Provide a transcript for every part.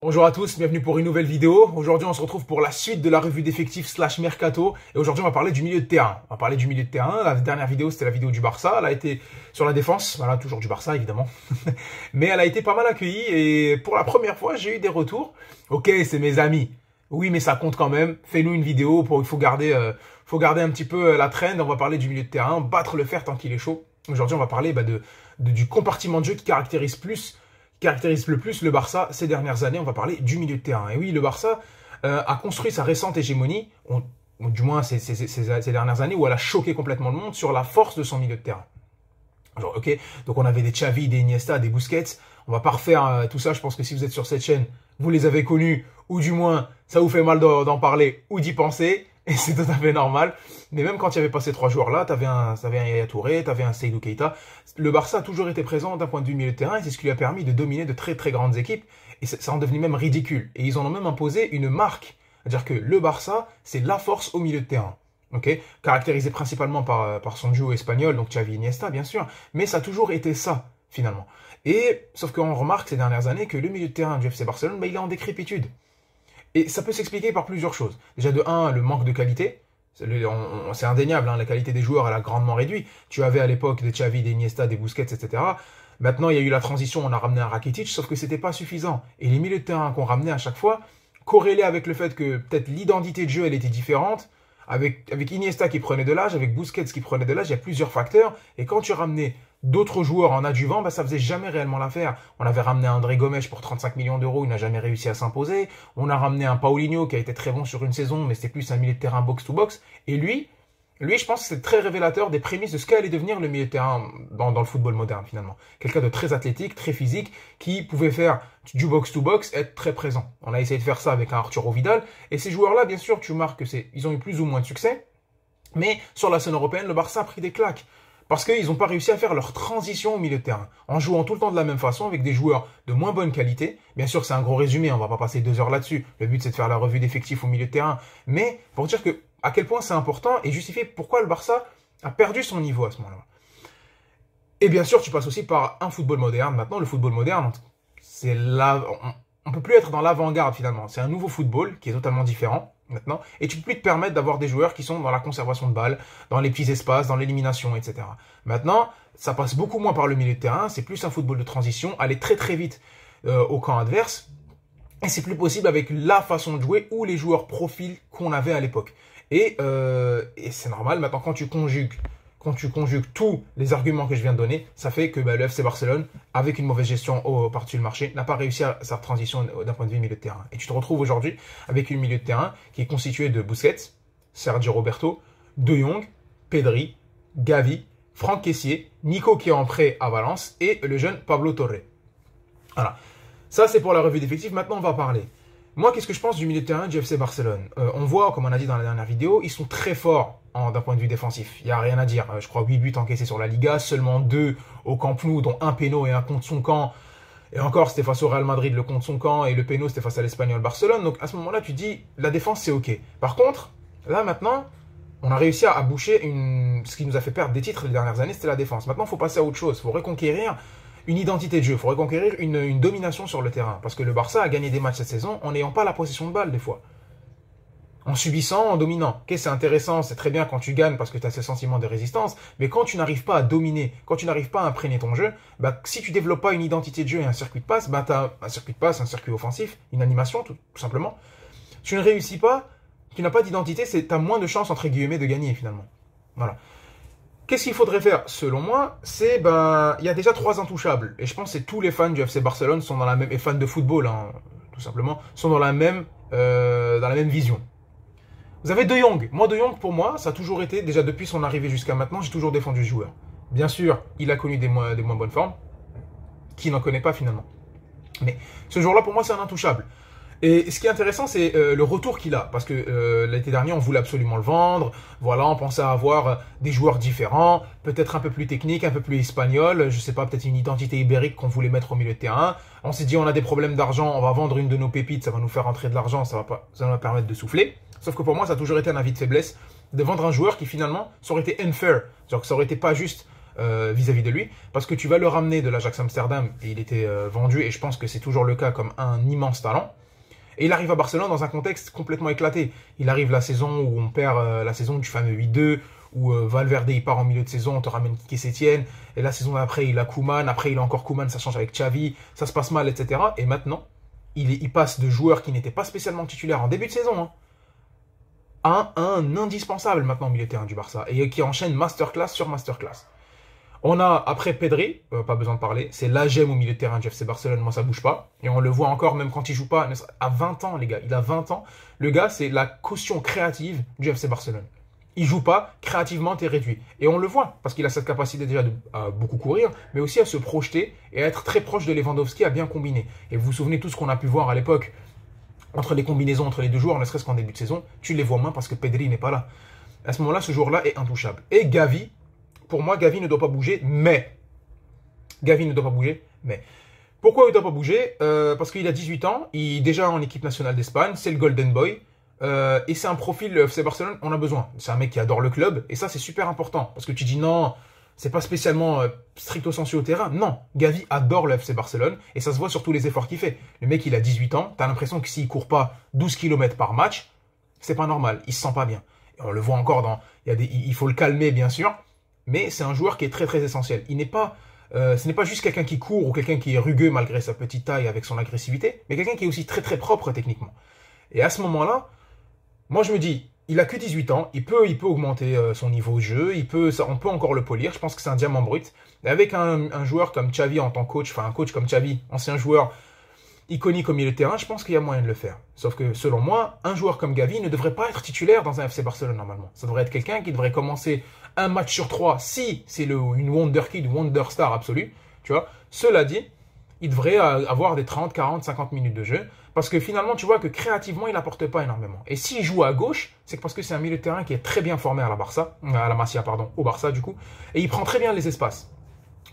Bonjour à tous, bienvenue pour une nouvelle vidéo. Aujourd'hui, on se retrouve pour la suite de la revue d'effectifs / mercato. Et aujourd'hui, on va parler du milieu de terrain. On va parler du milieu de terrain. La dernière vidéo, c'était la vidéo du Barça. Elle a été sur la défense. Voilà, toujours du Barça, évidemment. Mais elle a été pas mal accueillie. Et pour la première fois, j'ai eu des retours. Ok, c'est mes amis. Oui, mais ça compte quand même. Fais-nous une vidéo. Il faut garder un petit peu la trend. On va parler du milieu de terrain. Battre le fer tant qu'il est chaud. Aujourd'hui, on va parler du compartiment de jeu qui caractérise le plus le Barça ces dernières années. On va parler du milieu de terrain. Et oui, le Barça a construit sa récente hégémonie, du moins ces dernières années, où elle a choqué complètement le monde sur la force de son milieu de terrain. Genre, ok, donc on avait des Xavi, des Iniesta, des Busquets. On va pas refaire tout ça. Je pense que si vous êtes sur cette chaîne, vous les avez connus, ou du moins, ça vous fait mal d'en parler ou d'y penser. Et c'est tout à fait normal. Mais même quand il y avait pas ces trois joueurs-là, t'avais un Yaya Touré, t'avais un Seydou Keita. Le Barça a toujours été présent d'un point de vue milieu de terrain et c'est ce qui lui a permis de dominer de très très grandes équipes. Et ça en devenait même ridicule. Et ils en ont même imposé une marque. C'est-à-dire que le Barça, c'est la force au milieu de terrain. Okay, caractérisé principalement par son duo espagnol, donc Xavi Iniesta, bien sûr. Mais ça a toujours été ça, finalement. Et sauf qu'on remarque ces dernières années que le milieu de terrain du FC Barcelone, il est en décrépitude. Et ça peut s'expliquer par plusieurs choses. Déjà de 1, le manque de qualité. C'est indéniable, hein, la qualité des joueurs elle a grandement réduit. Tu avais à l'époque des Xavi, des Iniesta, des Busquets, etc. Maintenant, il y a eu la transition, on a ramené un Rakitic, sauf que c'était pas suffisant. Et les milieux de terrain qu'on ramenait à chaque fois, corrélés avec le fait que peut-être l'identité de jeu, elle était différente, avec Iniesta qui prenait de l'âge, avec Busquets qui prenait de l'âge, il y a plusieurs facteurs. Et quand tu ramenais d'autres joueurs en adjuvant, ça faisait jamais réellement l'affaire. On avait ramené André Gomes pour 35 millions d'euros, il n'a jamais réussi à s'imposer. On a ramené un Paulinho qui a été très bon sur une saison, mais c'était plus un milieu de terrain box-to-box. Et lui, je pense que c'est très révélateur des prémices de ce qu'allait devenir le milieu de terrain dans le football moderne, finalement. Quelqu'un de très athlétique, très physique, qui pouvait faire du box-to-box, être très présent. On a essayé de faire ça avec un Arturo Vidal. Et ces joueurs-là, bien sûr, tu remarques ils ont eu plus ou moins de succès. Mais sur la scène européenne, le Barça a pris des claques. Parce qu'ils n'ont pas réussi à faire leur transition au milieu de terrain, en jouant tout le temps de la même façon, avec des joueurs de moins bonne qualité. Bien sûr, c'est un gros résumé, on va pas passer 2 heures là-dessus. Le but, c'est de faire la revue d'effectifs au milieu de terrain. Mais pour dire à quel point c'est important et justifier pourquoi le Barça a perdu son niveau à ce moment-là. Et bien sûr, tu passes aussi par un football moderne. Maintenant, le football moderne, on peut plus être dans l'avant-garde finalement. C'est un nouveau football qui est totalement différent maintenant. Et tu peux plus te permettre d'avoir des joueurs qui sont dans la conservation de balles, dans les petits espaces, dans l'élimination, etc. Maintenant, ça passe beaucoup moins par le milieu de terrain. C'est plus un football de transition, aller très très vite au camp adverse. Et c'est plus possible avec la façon de jouer ou les joueurs profils qu'on avait à l'époque. Et c'est normal. Maintenant, quand tu conjugues tous les arguments que je viens de donner, ça fait que le FC Barcelone, avec une mauvaise gestion par-dessus le marché, n'a pas réussi à sa transition d'un point de vue milieu de terrain. Et tu te retrouves aujourd'hui avec une milieu de terrain qui est constitué de Busquets, Sergio Roberto, De Jong, Pedri, Gavi, Franck Kessié, Nico qui est en prêt à Valence et le jeune Pablo Torre. Voilà. Ça, c'est pour la revue d'effectifs. Maintenant, on va parler. Moi, qu'est-ce que je pense du milieu de terrain du FC Barcelone? On voit, comme on a dit dans la dernière vidéo, ils sont très forts d'un point de vue défensif. Il n'y a rien à dire. Je crois 8 buts encaissés sur la Liga, seulement 2 au Camp Nou, dont un péno et un contre son camp. Et encore, c'était face au Real Madrid, le contre son camp, et le péno, c'était face à l'Espagnol Barcelone. Donc à ce moment-là, tu dis, la défense, c'est OK. Par contre, là, maintenant, on a réussi à boucher ce qui nous a fait perdre des titres les dernières années, c'était la défense. Maintenant, il faut passer à autre chose. Il faut reconquérir une identité de jeu. Il faut reconquérir une domination sur le terrain. Parce que le Barça a gagné des matchs cette saison en n'ayant pas la possession de balle, des fois. En subissant, en dominant. Ok, c'est intéressant, c'est très bien quand tu gagnes parce que tu as ce sentiment de résistance, mais quand tu n'arrives pas à dominer, quand tu n'arrives pas à imprégner ton jeu, si tu développes pas une identité de jeu et un circuit de passe, tu as un circuit de passe, un circuit offensif, une animation, tout simplement. Tu ne réussis pas, tu n'as pas d'identité, tu as moins de chances, entre guillemets, de gagner, finalement. Voilà. Qu'est-ce qu'il faudrait faire, selon moi? C'est, il y a déjà 3 intouchables. Et je pense que tous les fans du FC Barcelone sont dans la même, et fans de football, hein, tout simplement, sont dans la même vision. Vous avez De Jong. Moi, De Jong, pour moi, ça a toujours été, déjà depuis son arrivée jusqu'à maintenant, j'ai toujours défendu ce joueur. Bien sûr, il a connu des moins bonnes formes. Qui n'en connaît pas, finalement. Mais ce joueur-là, pour moi, c'est un intouchable. Et ce qui est intéressant, c'est le retour qu'il a. Parce que l'été dernier, on voulait absolument le vendre. Voilà, on pensait avoir des joueurs différents, peut-être un peu plus techniques, un peu plus espagnols. Je sais pas, peut-être une identité ibérique qu'on voulait mettre au milieu de terrain. On s'est dit, on a des problèmes d'argent, on va vendre une de nos pépites, ça va nous faire rentrer de l'argent, ça va permettre de souffler. Sauf que pour moi, ça a toujours été un avis de faiblesse de vendre un joueur qui finalement, ça aurait été unfair. Genre que ça aurait été pas juste vis-à-vis de lui, parce que tu vas le ramener de l'Ajax Amsterdam, et il était vendu, et je pense que c'est toujours le cas, comme un immense talent. Et il arrive à Barcelone dans un contexte complètement éclaté. Il arrive la saison où on perd la saison du fameux 8-2, où Valverde il part en milieu de saison, on te ramène Quique Sétienne, et la saison d'après il a Koeman, après il a encore Koeman, ça change avec Xavi, ça se passe mal, etc. Et maintenant, il passe de joueur qui n'était pas spécialement titulaire en début de saison, hein, à un indispensable maintenant au milieu de terrain du Barça, et qui enchaîne masterclass sur masterclass. On a, après Pedri, pas besoin de parler, c'est la gemme au milieu de terrain du FC Barcelone, moi ça bouge pas. Et on le voit encore, même quand il joue pas, à 20 ans les gars, il a 20 ans. Le gars, c'est la caution créative du FC Barcelone. Il joue pas, créativement t'es réduit. Et on le voit, parce qu'il a cette capacité déjà à beaucoup courir, mais aussi à se projeter et à être très proche de Lewandowski, à bien combiner. Et vous vous souvenez tout ce qu'on a pu voir à l'époque, entre les combinaisons entre les deux joueurs, ne serait-ce qu'en début de saison, tu les vois moins parce que Pedri n'est pas là. À ce moment-là, ce joueur-là est intouchable. Et Gavi, pour moi, Gavi ne doit pas bouger, mais... Gavi ne doit pas bouger, mais... Pourquoi il ne doit pas bouger? Parce qu'il a 18 ans, il est déjà en équipe nationale d'Espagne, c'est le Golden Boy, et c'est un profil, le FC Barcelone, on a besoin. C'est un mec qui adore le club, et ça c'est super important, parce que tu dis non, c'est pas spécialement stricto sensu au terrain. Non, Gavi adore le FC Barcelone, et ça se voit sur tous les efforts qu'il fait. Le mec, il a 18 ans, t'as l'impression que s'il court pas 12 km par match, c'est pas normal, il se sent pas bien. Et on le voit encore dans... il faut le calmer, bien sûr, mais c'est un joueur qui est très très essentiel. Il n'est pas, ce n'est pas juste quelqu'un qui court ou quelqu'un qui est rugueux malgré sa petite taille avec son agressivité, mais quelqu'un qui est aussi très très propre techniquement. Et à ce moment-là, moi je me dis, il a que 18 ans, il peut augmenter son niveau de jeu, on peut encore le polir, je pense que c'est un diamant brut. Et avec un joueur comme Xavi en tant que coach, enfin un coach comme Xavi, ancien joueur iconique au milieu de terrain, je pense qu'il y a moyen de le faire. Sauf que, selon moi, un joueur comme Gavi ne devrait pas être titulaire dans un FC Barcelone, normalement. Ça devrait être quelqu'un qui devrait commencer un match sur 3, si c'est une wonderkid, wonder star absolue, tu vois. Cela dit, il devrait avoir des 30, 40, 50 minutes de jeu, parce que finalement, tu vois que créativement, il n'apporte pas énormément. Et s'il joue à gauche, c'est parce que c'est un milieu de terrain qui est très bien formé à la Masia, pardon, au Barça, du coup, et il prend très bien les espaces.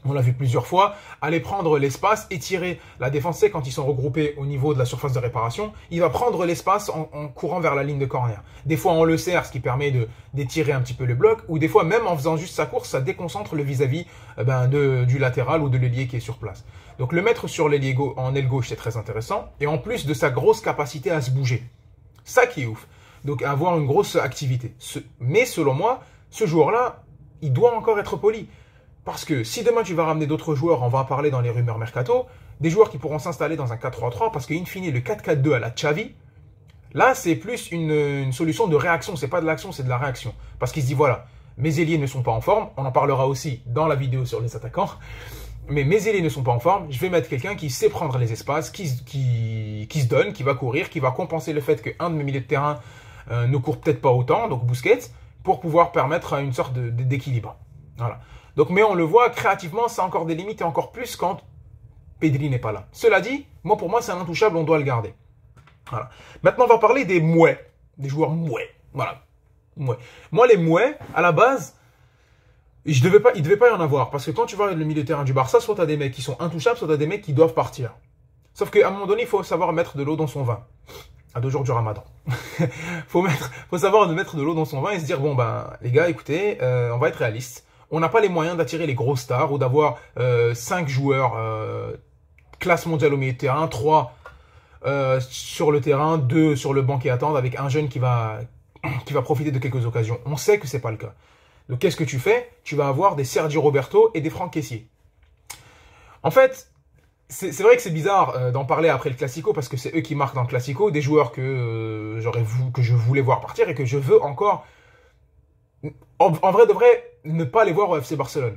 On l'a vu plusieurs fois, aller prendre l'espace, étirer la défense, c'est quand ils sont regroupés au niveau de la surface de réparation, il va prendre l'espace en courant vers la ligne de corner. Des fois on le serre, ce qui permet d'étirer un petit peu le bloc, ou des fois même en faisant juste sa course, ça déconcentre le vis-à-vis du latéral ou de l'ailier qui est sur place. Donc le mettre sur l'ailier en aile gauche, c'est très intéressant, et en plus de sa grosse capacité à se bouger. Ça qui est ouf. Donc avoir une grosse activité. Mais selon moi, ce joueur-là, il doit encore être poli. Parce que si demain tu vas ramener d'autres joueurs, on va en parler dans les rumeurs mercato, des joueurs qui pourront s'installer dans un 4-3-3, parce qu'in fine, le 4-4-2 à la Xavi, là c'est plus une solution de réaction, c'est pas de l'action, c'est de la réaction. Parce qu'il se dit voilà, mes ailiers ne sont pas en forme, on en parlera aussi dans la vidéo sur les attaquants, mais mes ailiers ne sont pas en forme, je vais mettre quelqu'un qui sait prendre les espaces, qui se donne, qui va courir, qui va compenser le fait qu'un de mes milieux de terrain ne court peut-être pas autant, donc Busquets, pour pouvoir permettre une sorte d'équilibre. Voilà. Donc, mais on le voit, créativement, ça a encore des limites et encore plus quand Pedri n'est pas là. Cela dit, pour moi, c'est un intouchable, on doit le garder. Voilà. Maintenant, on va parler des mouais, des joueurs mouais. Voilà. Mouais. Moi, les mouais, à la base, il ne devait pas y en avoir. Parce que quand tu vois le milieu de terrain du Barça, soit tu as des mecs qui sont intouchables, soit tu as des mecs qui doivent partir. Sauf qu'à un moment donné, il faut savoir mettre de l'eau dans son vin. À 2 jours du Ramadan. faut savoir mettre de l'eau dans son vin et se dire, bon, ben, les gars, écoutez, on va être réalistes. On n'a pas les moyens d'attirer les grosses stars ou d'avoir 5 joueurs classe mondiale au milieu de terrain, 3 sur le terrain, 2 sur le banc qui attendent avec un jeune qui va profiter de quelques occasions. On sait que c'est pas le cas. Donc qu'est-ce que tu fais? Tu vas avoir des Sergio Roberto et des Franck Kessié. En fait, c'est vrai que c'est bizarre d'en parler après le Classico parce que c'est eux qui marquent dans le Classico, des joueurs que je voulais voir partir et que je veux encore... En vrai de vrai, ne pas les voir au FC Barcelone.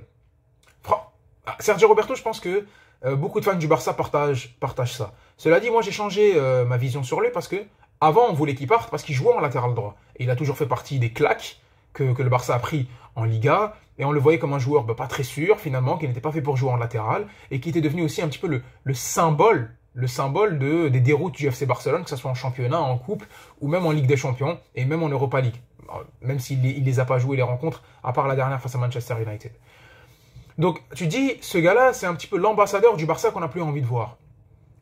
Sergio Roberto, je pense que beaucoup de fans du Barça partagent ça. Cela dit, moi j'ai changé ma vision sur lui parce que avant on voulait qu'il parte parce qu'il jouait en latéral droit. Et il a toujours fait partie des claques que le Barça a pris en Liga. Et on le voyait comme un joueur pas très sûr finalement, qui n'était pas fait pour jouer en latéral. Et qui était devenu aussi un petit peu le symbole des déroutes du FC Barcelone, que ce soit en championnat, en coupe, ou même en Ligue des Champions, et même en Europa League. Même s'il ne les a pas joués les rencontres, à part la dernière face à Manchester United. Donc tu dis, ce gars-là, c'est un petit peu l'ambassadeur du Barça qu'on n'a plus envie de voir.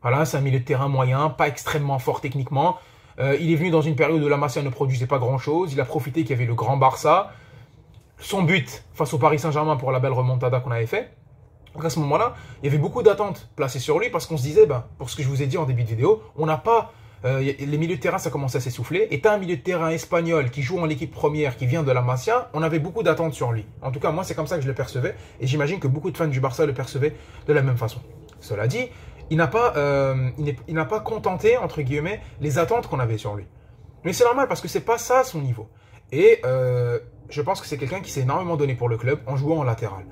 Voilà, c'est un milieu de terrain moyen, pas extrêmement fort techniquement. Il est venu dans une période où la Masia ne produisait pas grand-chose. Il a profité qu'il y avait le grand Barça. son but face au Paris Saint-Germain pour la belle remontada qu'on avait fait. Donc à ce moment-là, il y avait beaucoup d'attentes placées sur lui parce qu'on se disait, pour ce que je vous ai dit en début de vidéo, on n'a pas... les milieux de terrain, ça commençait à s'essouffler. Et t'as un milieu de terrain espagnol qui joue en équipe première, qui vient de la Masia, on avait beaucoup d'attentes sur lui. En tout cas, moi, c'est comme ça que je le percevais. Et j'imagine que beaucoup de fans du Barça le percevaient de la même façon. Cela dit, il n'a pas contenté, entre guillemets, les attentes qu'on avait sur lui. Mais c'est normal parce que c'est pas ça son niveau. Et je pense que c'est quelqu'un qui s'est énormément donné pour le club en jouant en latéral.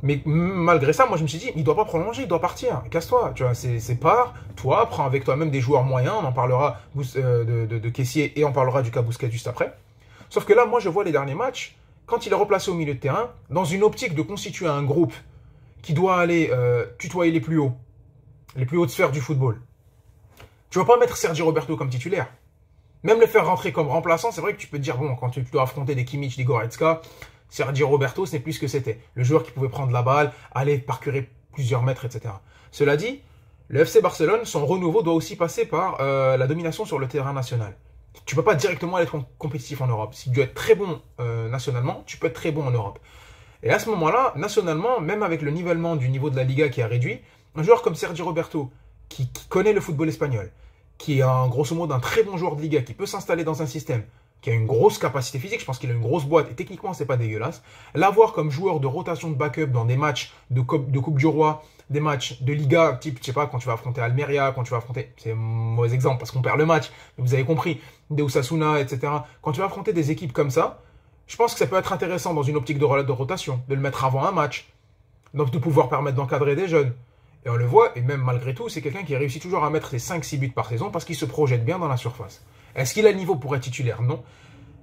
Mais malgré ça, moi je me suis dit, il doit pas prolonger, il doit partir, casse-toi, tu vois, c'est part, toi, prends avec toi-même des joueurs moyens, on en parlera de Kessié et on parlera du cas Busquets juste après. Sauf que là, moi je vois les derniers matchs, quand il est replacé au milieu de terrain, dans une optique de constituer un groupe qui doit aller tutoyer les plus hautes sphères du football. Tu vas pas mettre Sergi Roberto comme titulaire. Même le faire rentrer comme remplaçant, c'est vrai que tu peux te dire, bon, quand tu dois affronter des Kimmich, des Goretzka, Sergi Roberto, ce n'est plus ce que c'était. Le joueur qui pouvait prendre la balle, aller parcourir plusieurs mètres, etc. Cela dit, le FC Barcelone, son renouveau doit aussi passer par la domination sur le terrain national. Tu ne peux pas directement être compétitif en Europe. Si tu dois être très bon nationalement, tu peux être très bon en Europe. Et à ce moment-là, nationalement, même avec le nivellement du niveau de la Liga qui a réduit, un joueur comme Sergi Roberto, qui connaît le football espagnol, qui est grosso modo un très bon joueur de Liga, qui peut s'installer dans un système, qui a une grosse capacité physique, je pense qu'il a une grosse boîte, et techniquement, c'est pas dégueulasse. L'avoir comme joueur de rotation de backup dans des matchs de Coupe du Roi, des matchs de Liga, type, je sais pas, quand tu vas affronter Almeria, quand tu vas affronter, c'est un mauvais exemple parce qu'on perd le match, mais vous avez compris, des Osasuna, etc. Quand tu vas affronter des équipes comme ça, je pense que ça peut être intéressant dans une optique de rotation, de le mettre avant un match, donc de pouvoir permettre d'encadrer des jeunes. Et on le voit, et même malgré tout, c'est quelqu'un qui réussit toujours à mettre ses 5-6 buts par saison parce qu'il se projette bien dans la surface. Est-ce qu'il a le niveau pour être titulaire? Non.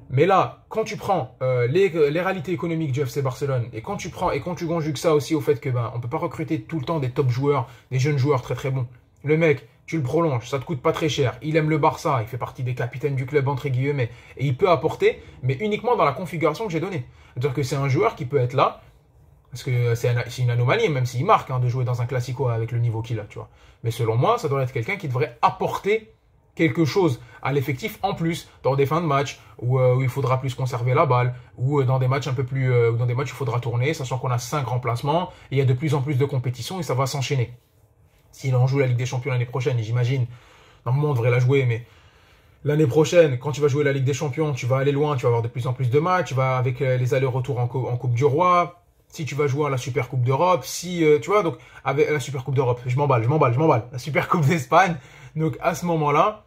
Mais là, quand tu prends les réalités économiques du FC Barcelone et quand tu conjugues ça aussi au fait que on peut pas recruter tout le temps des top joueurs, des jeunes joueurs très très bons. Le mec, tu le prolonges, ça te coûte pas très cher. Il aime le Barça, il fait partie des capitaines du club entre guillemets et il peut apporter, mais uniquement dans la configuration que j'ai donnée. C'est-à-dire que c'est un joueur qui peut être là. Parce que c'est une anomalie, même s'il marque, de jouer dans un Classico avec le niveau qu'il a, tu vois. Mais selon moi, ça doit être quelqu'un qui devrait apporter quelque chose à l'effectif en plus, dans des fins de match, où il faudra plus conserver la balle, ou dans des matchs un peu plus, dans des matchs où il faudra tourner, sachant qu'on a 5 remplacements, et il y a de plus en plus de compétitions, et ça va s'enchaîner. S'il en joue la Ligue des Champions l'année prochaine, et j'imagine, normalement on devrait la jouer, mais l'année prochaine, quand tu vas jouer la Ligue des Champions, tu vas aller loin, tu vas avoir de plus en plus de matchs, tu vas avec les allers-retours en Coupe du Roi. Si tu vas jouer à la Super Coupe d'Europe, tu vois, donc avec la Super Coupe d'Europe, je m'emballe, la Super Coupe d'Espagne, donc à ce moment-là,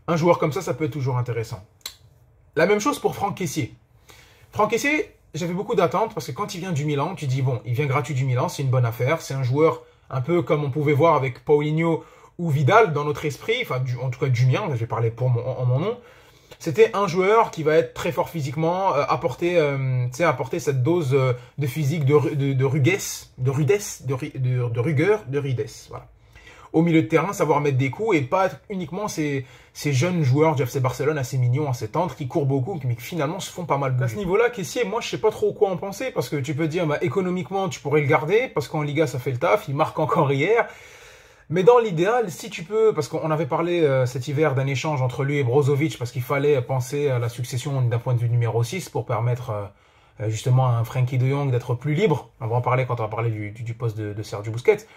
un joueur comme ça peut être toujours intéressant. La même chose pour Franck Kessié. Franck Kessié, j'avais beaucoup d'attentes parce que quand il vient du Milan, tu dis bon, il vient gratuit du Milan, c'est une bonne affaire, c'est un joueur un peu comme on pouvait voir avec Paulinho ou Vidal dans notre esprit, enfin en tout cas du mien, je vais parler en mon nom. C'était un joueur qui va être très fort physiquement, apporter cette dose de physique, de rigueur, de ridesse. Voilà. Au milieu de terrain, savoir mettre des coups et pas être uniquement ces jeunes joueurs du FC Barcelone assez mignons, assez tendres, qui courent beaucoup, mais qui finalement se font pas mal bouger. À ce niveau-là, Kessié, moi je sais pas trop quoi en penser, parce que tu peux dire, économiquement, tu pourrais le garder, parce qu'en Liga ça fait le taf, il marque encore hier. Mais dans l'idéal, si tu peux, parce qu'on avait parlé cet hiver d'un échange entre lui et Brozovic, parce qu'il fallait penser à la succession d'un point de vue numéro 6 pour permettre justement à un Frenkie de Jong d'être plus libre. On va en parler quand on va parler du poste de Sergio Busquets.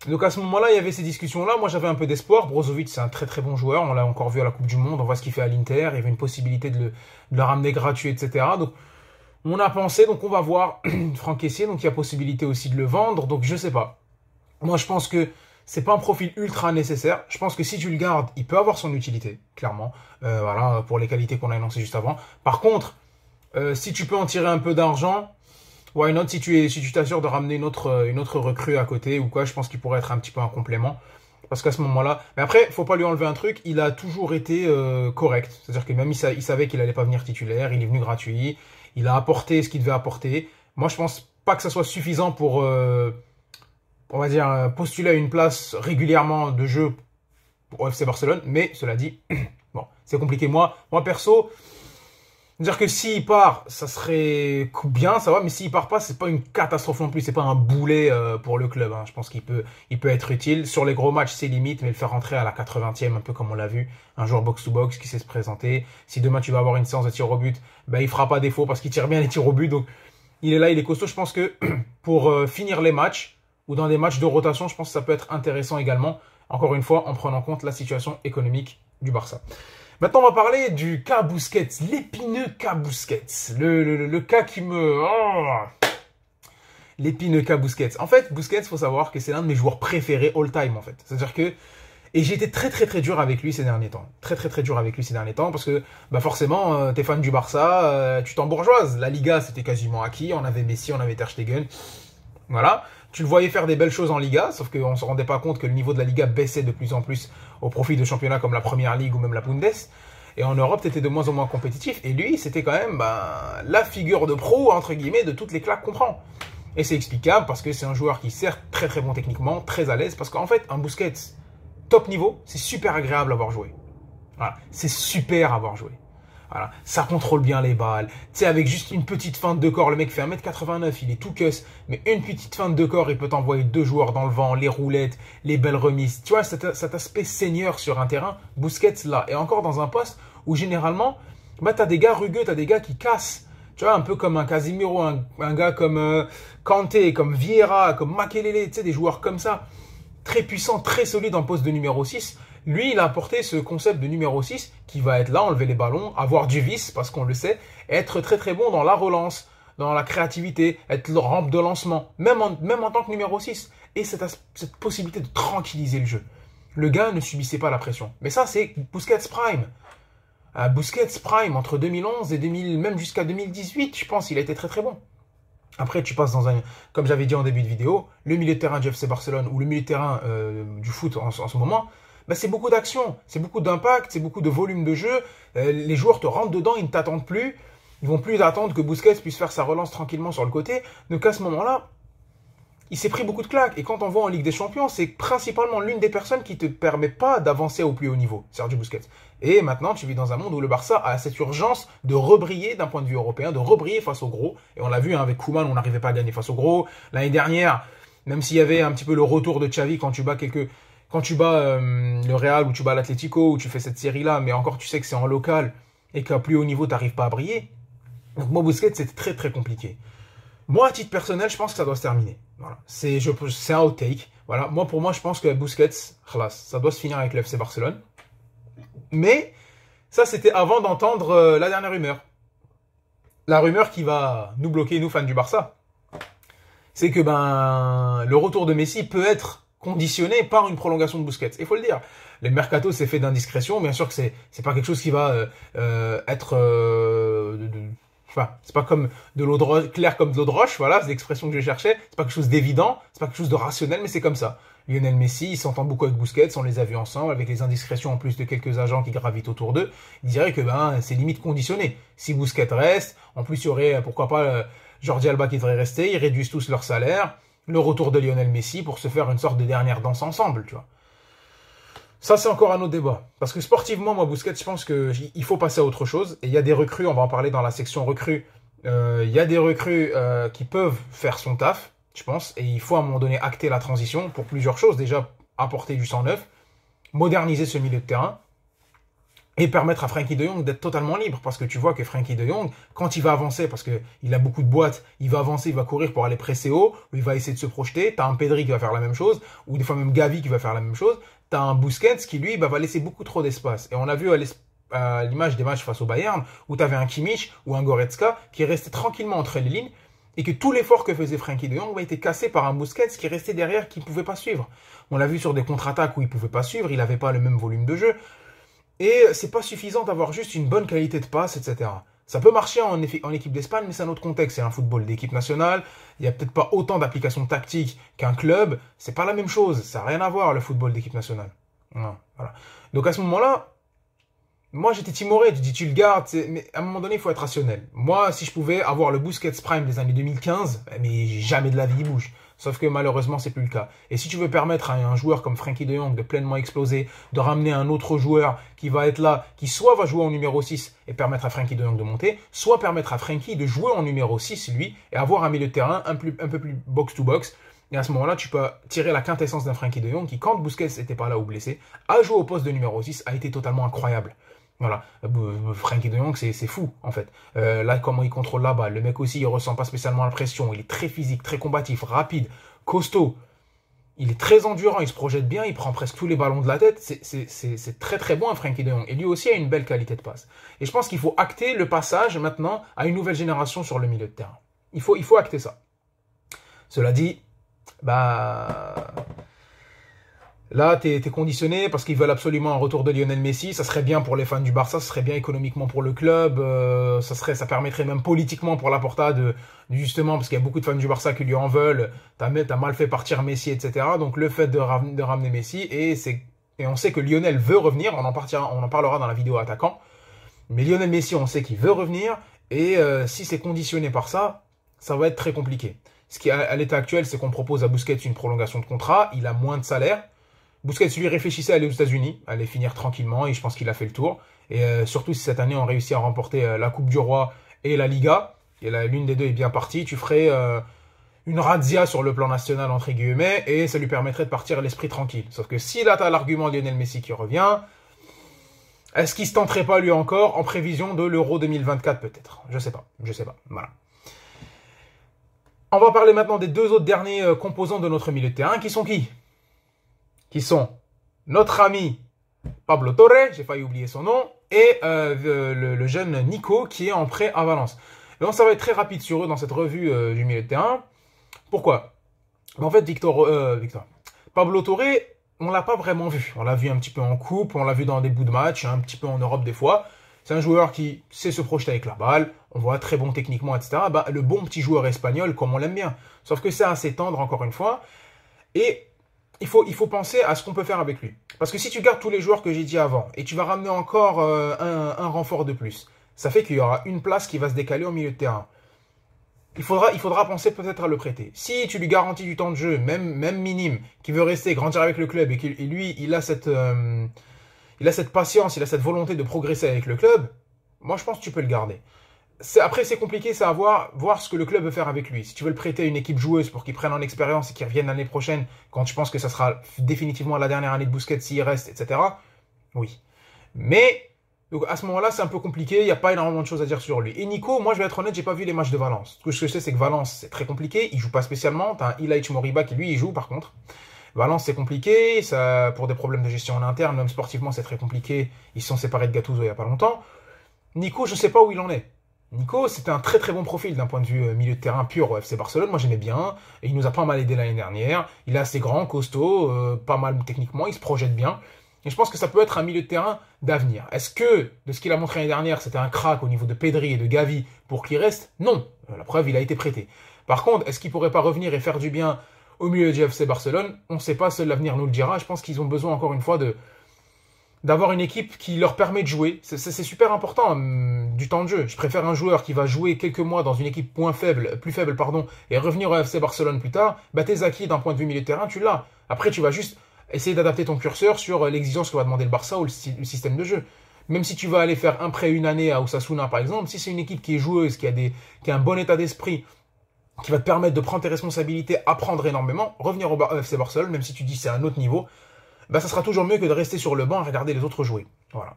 Donc à ce moment-là, il y avait ces discussions-là. Moi, j'avais un peu d'espoir. Brozovic, c'est un très très bon joueur. On l'a encore vu à la Coupe du Monde. On voit ce qu'il fait à l'Inter. Il y avait une possibilité de le ramener gratuit, etc. Donc on a pensé, donc on va voir Franck Kessié. Donc il y a possibilité aussi de le vendre. Donc je sais pas. Moi, je pense que c'est pas un profil ultra nécessaire. Je pense que si tu le gardes, il peut avoir son utilité, clairement. Voilà, pour les qualités qu'on a énoncées juste avant. Par contre, si tu peux en tirer un peu d'argent, why not? Si tu t'assures de ramener une autre recrue à côté ou quoi, je pense qu'il pourrait être un petit peu un complément. Parce qu'à ce moment-là, mais après, faut pas lui enlever un truc. Il a toujours été correct. C'est-à-dire que même il savait qu'il allait pas venir titulaire. Il est venu gratuit. Il a apporté ce qu'il devait apporter. Moi, je pense pas que ça soit suffisant pour on va dire, postuler à une place régulièrement de jeu au FC Barcelone. Mais cela dit, bon, c'est compliqué. Moi perso, C'est-à-dire que s'il part, ça serait bien, ça va, mais s'il part pas, c'est pas une catastrophe non plus, c'est pas un boulet pour le club. Hein. Je pense il peut être utile. Sur les gros matchs, c'est limite, mais le faire rentrer à la 80e, un peu comme on l'a vu, un joueur box-to-box qui sait se présenter. Si demain tu vas avoir une séance de tir au but, ben il fera pas défaut parce qu'il tire bien les tirs au but, donc il est là, il est costaud. Je pense que pour finir les matchs, ou dans des matchs de rotation, je pense que ça peut être intéressant également, encore une fois, en prenant en compte la situation économique du Barça. Maintenant, on va parler du cas Busquets, l'épineux cas Busquets, le cas qui me... Oh, l'épineux cas Busquets. En fait, Busquets, faut savoir que c'est l'un de mes joueurs préférés all-time, en fait. C'est-à-dire que... Et j'ai été très dur avec lui ces derniers temps. Très dur avec lui ces derniers temps, parce que bah forcément, t'es fan du Barça, tu t'embourgeoises. La Liga, c'était quasiment acquis, on avait Messi, on avait Ter Stegen. Voilà. Tu le voyais faire des belles choses en Liga, sauf qu'on ne se rendait pas compte que le niveau de la Liga baissait de plus en plus au profit de championnats comme la Première Ligue ou même la Bundes. Et en Europe, tu étais de moins en moins compétitif. Et lui, c'était quand même la figure de pro, entre guillemets, de toutes les claques qu'on prend. Et c'est explicable parce que c'est un joueur qui certes très bon techniquement, très à l'aise. Parce qu'en fait, un Busquets top niveau, c'est super agréable à avoir joué. Voilà, c'est super à avoir joué. Voilà, ça contrôle bien les balles. Tu sais, avec juste une petite feinte de corps, le mec fait 1m89, il est tout cuss, mais une petite feinte de corps, il peut t'envoyer deux joueurs dans le vent, les roulettes, les belles remises. Tu vois, cet aspect seigneur sur un terrain, Busquets là, et encore dans un poste où généralement, bah, t'as des gars rugueux, t'as des gars qui cassent. Tu vois, un peu comme un Casemiro, un gars comme Kanté, comme Vieira, comme Makelele, tu sais, des joueurs comme ça, très puissants, très solides en poste de numéro 6. Lui, il a apporté ce concept de numéro 6 qui va être là, enlever les ballons, avoir du vice, parce qu'on le sait, être très bon dans la relance, dans la créativité, être le rampe de lancement, même en tant que numéro 6. Et cette possibilité de tranquilliser le jeu. Le gars ne subissait pas la pression. Mais ça, c'est Busquets Prime. Busquets Prime, entre 2011 et 2000, même jusqu'à 2018, je pense, il a été très bon. Après, tu passes dans comme j'avais dit en début de vidéo, le milieu de terrain du FC Barcelone ou le milieu de terrain du foot en ce moment, bah, c'est beaucoup d'action, c'est beaucoup d'impact, c'est beaucoup de volume de jeu. Les joueurs te rentrent dedans, ils ne t'attendent plus. Ils vont plus attendre que Busquets puisse faire sa relance tranquillement sur le côté. Donc à ce moment-là, il s'est pris beaucoup de claques. Et quand on voit en Ligue des Champions, c'est principalement l'une des personnes qui ne te permet pas d'avancer au plus haut niveau, Sergio Busquets. Et maintenant, tu vis dans un monde où le Barça a cette urgence de rebriller d'un point de vue européen, de rebriller face aux gros. Et on l'a vu hein, avec Koeman, on n'arrivait pas à gagner face aux gros. L'année dernière, même s'il y avait un petit peu le retour de Xavi quand tu bats le Real ou tu bats l'Atlético ou tu fais cette série-là, mais encore tu sais que c'est en local et qu'à plus haut niveau, tu n'arrives pas à briller. Donc moi, Busquets, c'était très compliqué. Moi, à titre personnel, je pense que ça doit se terminer. Voilà. C'est un hot take. Voilà. Pour moi, je pense que Busquets, ça doit se finir avec le FC Barcelone. Mais ça, c'était avant d'entendre la dernière rumeur. La rumeur qui va nous bloquer, nous, fans du Barça. C'est que le retour de Messi peut être conditionné par une prolongation de Busquets. Il faut le dire. Le mercato s'est fait d'indiscrétion. Bien sûr que c'est pas quelque chose qui va être... Enfin, c'est pas comme de l'eau de roche, clair comme de l'eau de roche, voilà, c'est l'expression que je cherchais. C'est pas quelque chose d'évident, c'est pas quelque chose de rationnel, mais c'est comme ça. Lionel Messi, il s'entend beaucoup avec Busquets, on les a vus ensemble, avec les indiscrétions en plus de quelques agents qui gravitent autour d'eux. Il dirait que c'est limite conditionné. Si Busquets reste, en plus il y aurait, pourquoi pas, Jordi Alba qui devrait rester, ils réduisent tous leur salaire, le retour de Lionel Messi pour se faire une sorte de dernière danse ensemble, tu vois. Ça, c'est encore un autre débat. Parce que sportivement, moi, Busquets, je pense qu'il faut passer à autre chose. Et il y a des recrues, on va en parler dans la section recrues. Il y a des recrues qui peuvent faire son taf, je pense. Et il faut à un moment donné acter la transition pour plusieurs choses. Déjà, apporter du sang neuf, moderniser ce milieu de terrain et permettre à Frenkie de Jong d'être totalement libre. Parce que tu vois que Frenkie de Jong, quand il va avancer, parce qu'il a beaucoup de boîtes, il va avancer, il va courir pour aller presser haut, ou il va essayer de se projeter. Tu as un Pedri qui va faire la même chose, ou des fois même Gavi qui va faire la même chose. Tu as un Busquets qui, lui, va laisser beaucoup trop d'espace. Et on a vu à l'image des matchs face au Bayern, où tu avais un Kimmich ou un Goretzka qui restait tranquillement entre les lignes, et que tout l'effort que faisait Frenkie de Jong était cassé par un Busquets qui restait derrière, qui ne pouvait pas suivre. On l'a vu sur des contre-attaques où il ne pouvait pas suivre, il n'avait pas le même volume de jeu. Et c'est pas suffisant d'avoir juste une bonne qualité de passe, etc. Ça peut marcher en équipe d'Espagne, mais c'est un autre contexte. C'est un football d'équipe nationale. Il n'y a peut-être pas autant d'applications tactiques qu'un club. C'est pas la même chose. Ça n'a rien à voir, le football d'équipe nationale. Non, voilà. Donc à ce moment-là, moi j'étais timoré. Tu dis, tu le gardes. Mais à un moment donné, il faut être rationnel. Moi, si je pouvais avoir le Busquets Prime des années 2015, mais jamais de la vie il bouge. Sauf que malheureusement, c'est plus le cas. Et si tu veux permettre à un joueur comme Frenkie de Jong de pleinement exploser, de ramener un autre joueur qui va être là, qui soit va jouer en numéro 6 et permettre à Frenkie de Jong de monter, soit permettre à Frenkie de jouer en numéro 6, lui, et avoir un milieu de terrain un peu plus box-to-box. Et à ce moment-là, tu peux tirer la quintessence d'un Frenkie de Jong qui, quand Busquets n'était pas là ou blessé, a joué au poste de numéro 6, a été totalement incroyable. Voilà, Frenkie de Jong, c'est fou, en fait. Là, comment il contrôle la balle. Le mec aussi, il ressent pas spécialement la pression. Il est très physique, très combatif, rapide, costaud. Il est très endurant, il se projette bien, il prend presque tous les ballons de la tête. C'est très très bon, un Frenkie de Jong. Et lui aussi a une belle qualité de passe. Et je pense qu'il faut acter le passage maintenant à une nouvelle génération sur le milieu de terrain. Il faut acter ça. Cela dit, là, tu es conditionné parce qu'ils veulent absolument un retour de Lionel Messi. Ça serait bien pour les fans du Barça, ça serait bien économiquement pour le club. Ça permettrait même politiquement pour Laporta justement, parce qu'il y a beaucoup de fans du Barça qui lui en veulent. T'as mal fait partir Messi, etc. Donc le fait de ramener Messi, et on sait que Lionel veut revenir. On en parlera dans la vidéo attaquant. Mais Lionel Messi, on sait qu'il veut revenir. Et si c'est conditionné par ça, ça va être très compliqué. Ce qui, à l'état actuel, c'est qu'on propose à Busquets une prolongation de contrat. Il a moins de salaire. Busquets lui réfléchissait à aller aux États-Unis, aller finir tranquillement, et je pense qu'il a fait le tour. Et surtout si cette année on réussit à remporter la Coupe du Roi et la Liga, et l'une des deux est bien partie, tu ferais une razzia sur le plan national entre guillemets, et ça lui permettrait de partir à l'esprit tranquille. Sauf que si là tu as l'argument Lionel Messi qui revient, est-ce qu'il se tenterait pas lui encore en prévision de l'Euro 2024 peut-être? Je sais pas, voilà. On va parler maintenant des deux autres derniers composants de notre milieu de terrain, qui sont qui? Qui sont notre ami Pablo Torre, j'ai failli oublier son nom, et le jeune Nico qui est en prêt à Valence. Donc ça va être très rapide sur eux dans cette revue du milieu de terrain. Pourquoi? En fait, Pablo Torre, on l'a pas vraiment vu. On l'a vu un petit peu en coupe, on l'a vu dans des bouts de match, un petit peu en Europe des fois. C'est un joueur qui sait se projeter avec la balle, on voit très bon techniquement, etc. Le bon petit joueur espagnol comme on l'aime bien. Sauf que c'est assez tendre encore une fois. Et il faut penser à ce qu'on peut faire avec lui. Parce que si tu gardes tous les joueurs que j'ai dit avant, et tu vas ramener encore un renfort de plus, ça fait qu'il y aura une place qui va se décaler au milieu de terrain. Il faudra penser peut-être à le prêter. Si tu lui garantis du temps de jeu, même minime, qui veut rester, grandir avec le club, et lui, il a cette patience, il a cette volonté de progresser avec le club, moi je pense que tu peux le garder. Après, c'est compliqué, c'est à voir ce que le club veut faire avec lui. Si tu veux le prêter à une équipe joueuse pour qu'il prenne en expérience et qu'il revienne l'année prochaine, quand tu penses que ça sera définitivement la dernière année de Busquets s'il reste, etc. Oui. Mais, donc à ce moment-là, c'est un peu compliqué, il n'y a pas énormément de choses à dire sur lui. Et Nico, moi je vais être honnête, j'ai pas vu les matchs de Valence. Ce que je sais, c'est que Valence, c'est très compliqué, il joue pas spécialement. T'as un Ilaïch Moriba qui lui, il joue par contre. Valence, c'est compliqué, ça, pour des problèmes de gestion en interne, même sportivement, c'est très compliqué. Ils se sont séparés de Gattuso il n'y a pas longtemps. Nico, je sais pas où il en est. Nico, c'était un très très bon profil d'un point de vue milieu de terrain pur au FC Barcelone. Moi, j'aimais bien. Et il nous a pas mal aidé l'année dernière. Il est assez grand, costaud, pas mal techniquement. Il se projette bien. Et je pense que ça peut être un milieu de terrain d'avenir. Est-ce que, de ce qu'il a montré l'année dernière, c'était un crack au niveau de Pedri et de Gavi pour qu'il reste? Non. La preuve, il a été prêté. Par contre, est-ce qu'il pourrait pas revenir et faire du bien au milieu du FC Barcelone? On ne sait pas, seul l'avenir nous le dira. Je pense qu'ils ont besoin, encore une fois, d'avoir une équipe qui leur permet de jouer. C'est super important, du temps de jeu. Je préfère un joueur qui va jouer quelques mois dans une équipe plus faible, et revenir au FC Barcelone plus tard. Tes acquis d'un point de vue milieu de terrain, tu l'as. Après, tu vas juste essayer d'adapter ton curseur sur l'exigence que va demander le Barça ou le système de jeu. Même si tu vas aller faire un prêt une année à Osasuna, par exemple, si c'est une équipe qui est joueuse, qui a un bon état d'esprit, qui va te permettre de prendre tes responsabilités, apprendre énormément, revenir au FC Barcelone, même si tu dis c'est un autre niveau, ça sera toujours mieux que de rester sur le banc et regarder les autres jouer. Voilà.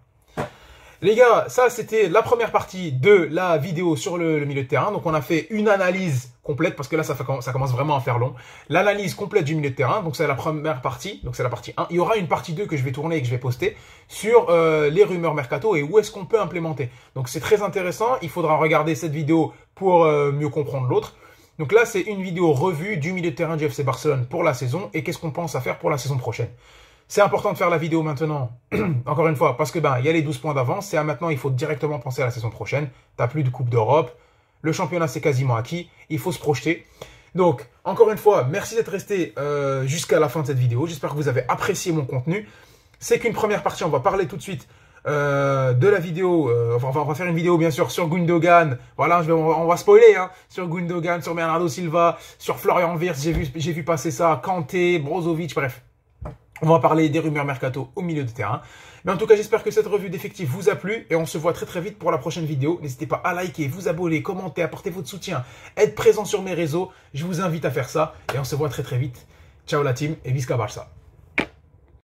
Les gars, ça c'était la première partie de la vidéo sur le milieu de terrain. Donc on a fait une analyse complète, parce que là ça commence vraiment à faire long. L'analyse complète du milieu de terrain, donc c'est la première partie, donc c'est la partie 1. Il y aura une partie 2 que je vais tourner et que je vais poster sur les rumeurs mercato et où est-ce qu'on peut implémenter. Donc c'est très intéressant, il faudra regarder cette vidéo pour mieux comprendre l'autre. Donc là c'est une vidéo revue du milieu de terrain du FC Barcelone pour la saison et qu'est-ce qu'on pense à faire pour la saison prochaine. C'est important de faire la vidéo maintenant, encore une fois, parce que il y a les 12 points d'avance, et maintenant il faut directement penser à la saison prochaine. T'as plus de Coupe d'Europe, le championnat c'est quasiment acquis, il faut se projeter. Donc, encore une fois, merci d'être resté jusqu'à la fin de cette vidéo, j'espère que vous avez apprécié mon contenu. C'est qu'une première partie, on va parler tout de suite de la vidéo, on va faire une vidéo bien sûr sur Gundogan, voilà, on va spoiler, hein, sur Gundogan, sur Bernardo Silva, sur Florian Wirtz, j'ai vu passer ça, Kanté, Brozovic, bref. On va parler des rumeurs mercato au milieu de terrain. Mais en tout cas, j'espère que cette revue d'effectifs vous a plu et on se voit très très vite pour la prochaine vidéo. N'hésitez pas à liker, vous abonner, commenter, apporter votre soutien, être présent sur mes réseaux. Je vous invite à faire ça et on se voit très très vite. Ciao la team et Visca Barça.